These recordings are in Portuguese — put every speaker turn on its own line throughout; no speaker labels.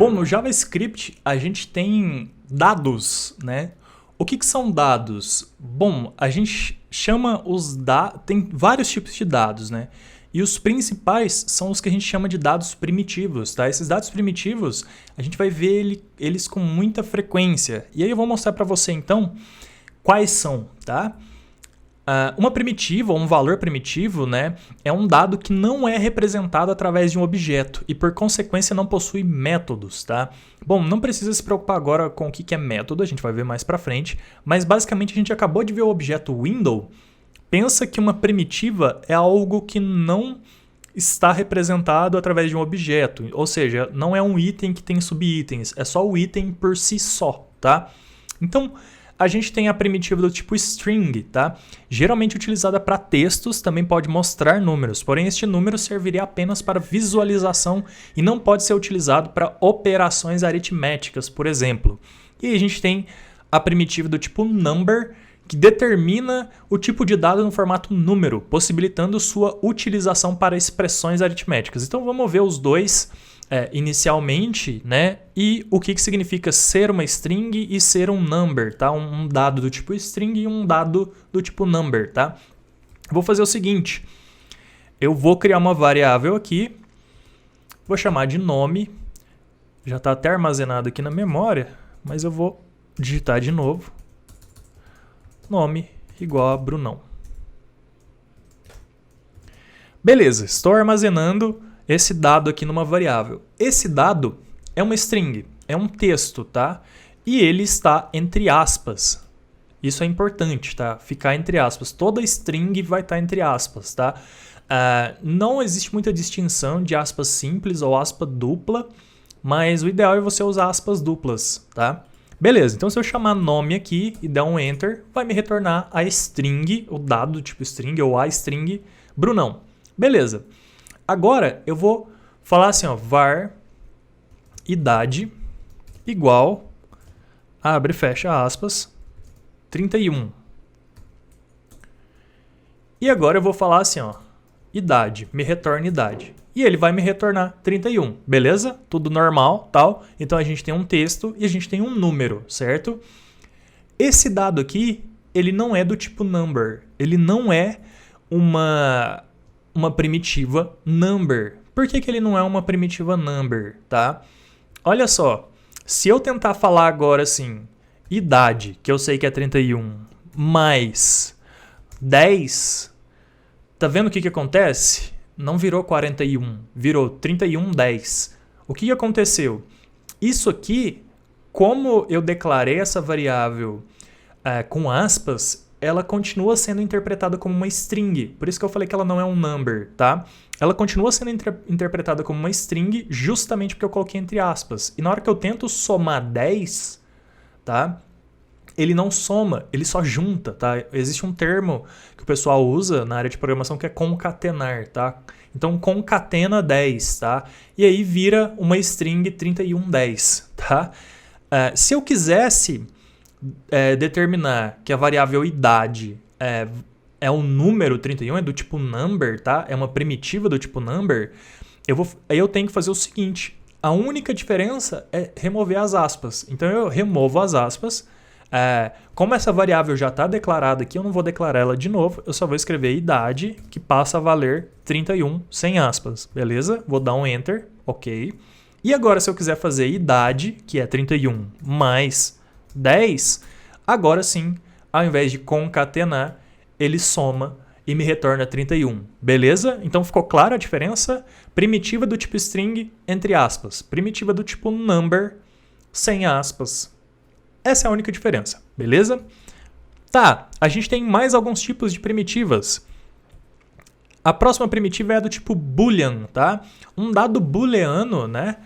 Bom, no JavaScript a gente tem dados, né? O que são dados? Bom, a gente chama os dados... Tem vários tipos de dados, né? E os principais são os que a gente chama de dados primitivos, tá? Esses dados primitivos, a gente vai ver eles com muita frequência. E aí eu vou mostrar para você, então, quais são, tá? Uma primitiva, ou um valor primitivo, né, é um dado que não é representado através de um objeto e, por consequência, não possui métodos, tá? Bom, não precisa se preocupar agora com o que é método, a gente vai ver mais pra frente, mas basicamente a gente acabou de ver o objeto window. Pensa que uma primitiva é algo que não está representado através de um objeto, ou seja, não é um item que tem subitens, é só o item por si só, tá? Então, a gente tem a primitiva do tipo string, tá? Geralmente utilizada para textos, também pode mostrar números, porém este número serviria apenas para visualização e não pode ser utilizado para operações aritméticas, por exemplo. E aí a gente tem a primitiva do tipo number, que determina o tipo de dado no formato número, possibilitando sua utilização para expressões aritméticas. Então vamos ver os dois inicialmente, né? E o que significa ser uma string e ser um number, tá? Um dado do tipo string e um dado do tipo number, tá? Vou fazer o seguinte, eu vou criar uma variável aqui, vou chamar de nome, já está até armazenado aqui na memória, mas eu vou digitar de novo, nome igual a Brunão. Beleza, estou armazenando esse dado aqui numa variável. Esse dado é uma string, é um texto, tá? E ele está entre aspas. Isso é importante, tá? Ficar entre aspas. Toda string vai estar entre aspas, tá? Não existe muita distinção de aspas simples ou aspa dupla, mas o ideal é você usar aspas duplas, tá? Beleza, então se eu chamar nome aqui e der um enter, vai me retornar a string, o dado do tipo string ou a string Brunão. Beleza. Agora eu vou falar assim, ó, var idade igual, abre e fecha aspas, 31. E agora eu vou falar assim, ó, idade, me retorna idade. E ele vai me retornar 31, beleza? Tudo normal, tal. Então a gente tem um texto e a gente tem um número, certo? Esse dado aqui, ele não é do tipo number, ele não é uma primitiva number. Por que ele não é uma primitiva number, tá? Olha só, se eu tentar falar agora assim, idade, que eu sei que é 31, mais 10, tá vendo o que acontece? Não virou 41, virou 31, 10. O que aconteceu? Isso aqui, como eu declarei essa variável com aspas, ela continua sendo interpretada como uma string. Por isso que eu falei que ela não é um number, tá? Ela continua sendo interpretada como uma string justamente porque eu coloquei entre aspas. E na hora que eu tento somar 10, tá? Ele não soma, ele só junta, tá? Existe um termo que o pessoal usa na área de programação que é concatenar, tá? Então concatena 10, tá? E aí vira uma string 3110, tá? Se eu quisesse determinar que a variável idade é um número 31, é do tipo number, tá? É uma primitiva do tipo number, aí eu tenho que fazer o seguinte, a única diferença é remover as aspas. Então eu removo as aspas. Como essa variável já está declarada aqui, eu não vou declarar ela de novo, eu só vou escrever idade, que passa a valer 31 sem aspas, beleza? Vou dar um enter, ok. E agora se eu quiser fazer idade, que é 31 mais 10, agora sim, ao invés de concatenar, ele soma e me retorna 31, beleza? Então ficou clara a diferença? Primitiva do tipo string, entre aspas. Primitiva do tipo number, sem aspas. Essa é a única diferença, beleza? Tá, a gente tem mais alguns tipos de primitivas. A próxima primitiva é do tipo boolean, tá? Um dado booleano, né,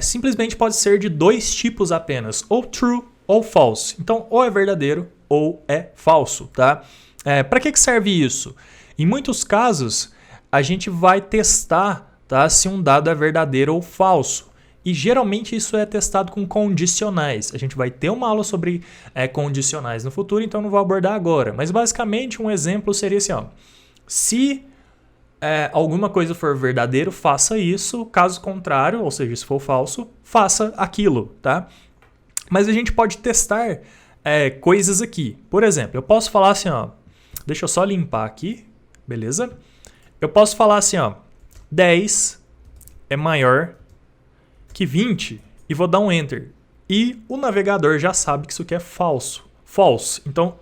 simplesmente pode ser de dois tipos apenas, ou true ou false. Então, ou é verdadeiro ou é falso, tá? Para que serve isso? Em muitos casos, a gente vai testar, tá, se um dado é verdadeiro ou falso. E geralmente isso é testado com condicionais. A gente vai ter uma aula sobre condicionais no futuro, então não vou abordar agora. Mas basicamente um exemplo seria assim, ó, se alguma coisa for verdadeiro, faça isso. Caso contrário, ou seja, se for falso, faça aquilo, tá? Mas a gente pode testar coisas aqui. Por exemplo, eu posso falar assim, ó, deixa eu só limpar aqui, beleza? Eu posso falar assim, ó, 10 é maior que 20 e vou dar um Enter. E o navegador já sabe que isso aqui é falso. False. Então,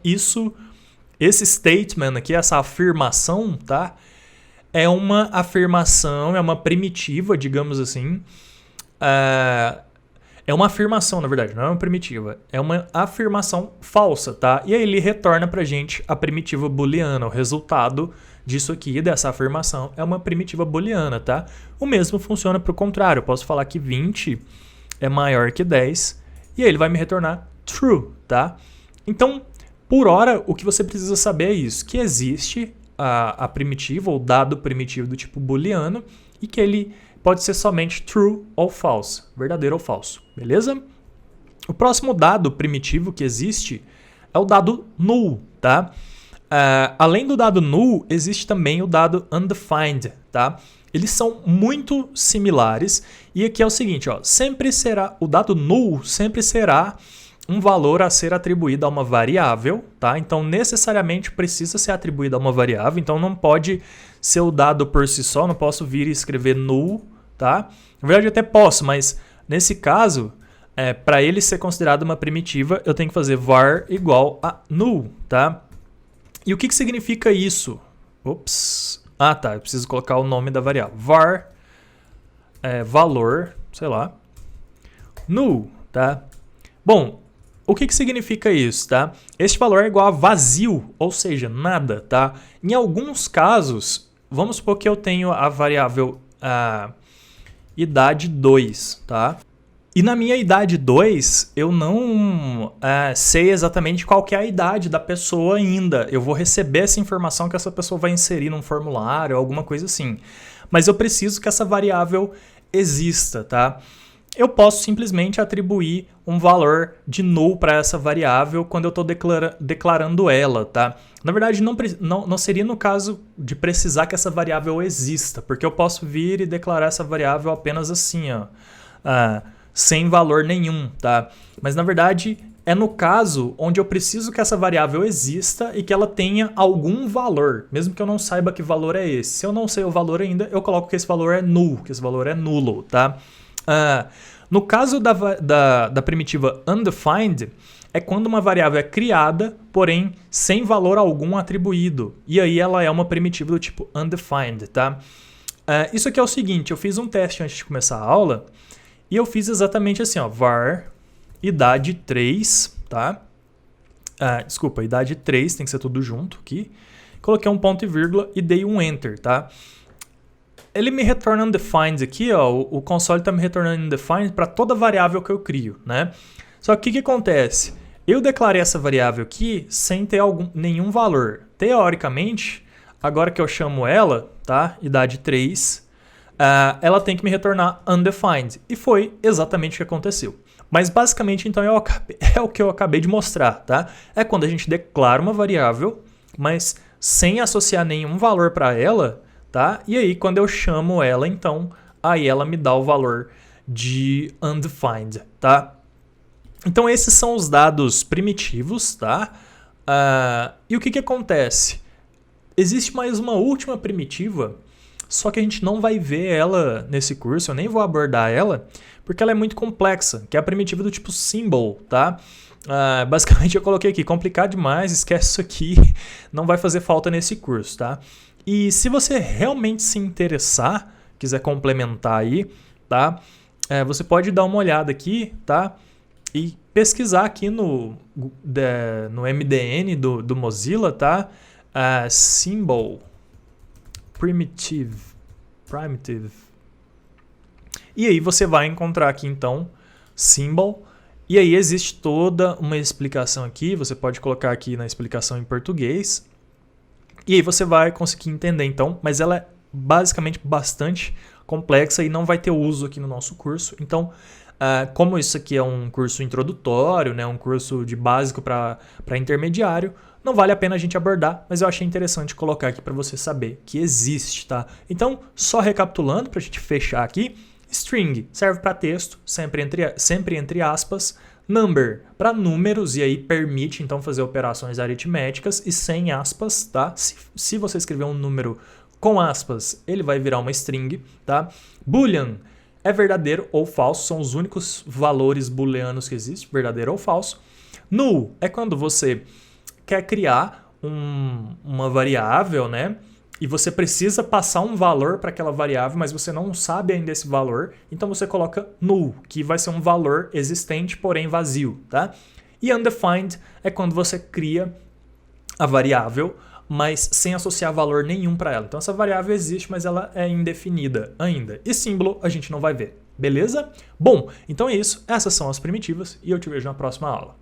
esse statement aqui, essa afirmação, tá? É uma afirmação, é uma primitiva, digamos assim. É uma afirmação, na verdade, não é uma primitiva. É uma afirmação falsa, tá? E aí ele retorna pra gente a primitiva booleana. O resultado disso aqui, dessa afirmação, é uma primitiva booleana, tá? O mesmo funciona pro contrário. Eu posso falar que 20 é maior que 10 e aí ele vai me retornar true, tá? Então, por hora, o que você precisa saber é isso, que existe a primitiva, ou dado primitivo do tipo booleano, e que ele pode ser somente true ou false, verdadeiro ou falso, beleza? O próximo dado primitivo que existe é o dado null, tá? Além do dado null, existe também o dado undefined, tá? Eles são muito similares, e aqui é o seguinte, ó, o dado null sempre será um valor a ser atribuído a uma variável, tá? Então, necessariamente precisa ser atribuído a uma variável, então não pode ser o dado por si só, não posso vir e escrever null, tá? Na verdade, eu até posso, mas nesse caso, para ele ser considerado uma primitiva, eu tenho que fazer var igual a null, tá? E o que significa isso? Ops. Ah, tá, eu preciso colocar o nome da variável. Var, valor, sei lá, null, tá? Bom, o que significa isso, tá? Este valor é igual a vazio, ou seja, nada, tá? Em alguns casos, vamos supor que eu tenho a variável idade 2, tá? E na minha idade 2, eu não sei exatamente qual que é a idade da pessoa ainda. Eu vou receber essa informação que essa pessoa vai inserir num formulário, alguma coisa assim. Mas eu preciso que essa variável exista, tá? Eu posso simplesmente atribuir um valor de null para essa variável quando eu estou declarando ela, tá? Na verdade, não seria no caso de precisar que essa variável exista, porque eu posso vir e declarar essa variável apenas assim, ó, sem valor nenhum, tá? Mas na verdade é no caso onde eu preciso que essa variável exista e que ela tenha algum valor, mesmo que eu não saiba que valor é esse. Se eu não sei o valor ainda, eu coloco que esse valor é null, que esse valor é nulo, tá? No caso da primitiva undefined, é quando uma variável é criada, porém sem valor algum atribuído. E aí ela é uma primitiva do tipo undefined, tá? Isso aqui é o seguinte, eu fiz um teste antes de começar a aula, e eu fiz exatamente assim, ó, var idade 3, tá? Desculpa, idade 3, tem que ser tudo junto aqui. Coloquei um ponto e vírgula e dei um enter, tá? Ele me retorna undefined aqui, ó, o console está me retornando undefined para toda variável que eu crio, né? Só que o que acontece? Eu declarei essa variável aqui sem ter nenhum valor. Teoricamente, agora que eu chamo ela, tá? Idade 3, ela tem que me retornar undefined. E foi exatamente o que aconteceu. Mas basicamente, então, é o que eu acabei de mostrar, tá? É quando a gente declara uma variável, mas sem associar nenhum valor para ela, tá? E aí, quando eu chamo ela, então, aí ela me dá o valor de undefined, tá? Então, esses são os dados primitivos, tá? E o que acontece? Existe mais uma última primitiva, só que a gente não vai ver ela nesse curso, eu nem vou abordar ela, porque ela é muito complexa, que é a primitiva do tipo symbol, tá? Basicamente, eu coloquei aqui, complicado demais, esquece isso aqui, não vai fazer falta nesse curso, tá? E se você realmente se interessar, quiser complementar aí, tá? Você pode dar uma olhada aqui, tá? E pesquisar aqui no MDN do Mozilla, tá? Symbol primitive. E aí você vai encontrar aqui, então, symbol. E aí existe toda uma explicação aqui, você pode colocar aqui na explicação em português. E aí você vai conseguir entender, então, mas ela é basicamente bastante complexa e não vai ter uso aqui no nosso curso. Então, como isso aqui é um curso introdutório, né, um curso de básico para intermediário, não vale a pena a gente abordar, mas eu achei interessante colocar aqui para você saber que existe, tá? Então, só recapitulando para a gente fechar aqui, string serve para texto, sempre entre aspas, number para números e aí permite então fazer operações aritméticas e sem aspas, tá? Se você escrever um número com aspas, ele vai virar uma string, tá? Boolean é verdadeiro ou falso, são os únicos valores booleanos que existem, verdadeiro ou falso. Null é quando você quer criar uma variável, né? E você precisa passar um valor para aquela variável, mas você não sabe ainda esse valor, então você coloca null, que vai ser um valor existente, porém vazio, tá? E undefined é quando você cria a variável, mas sem associar valor nenhum para ela. Então essa variável existe, mas ela é indefinida ainda. E símbolo a gente não vai ver, beleza? Bom, então é isso. Essas são as primitivas e eu te vejo na próxima aula.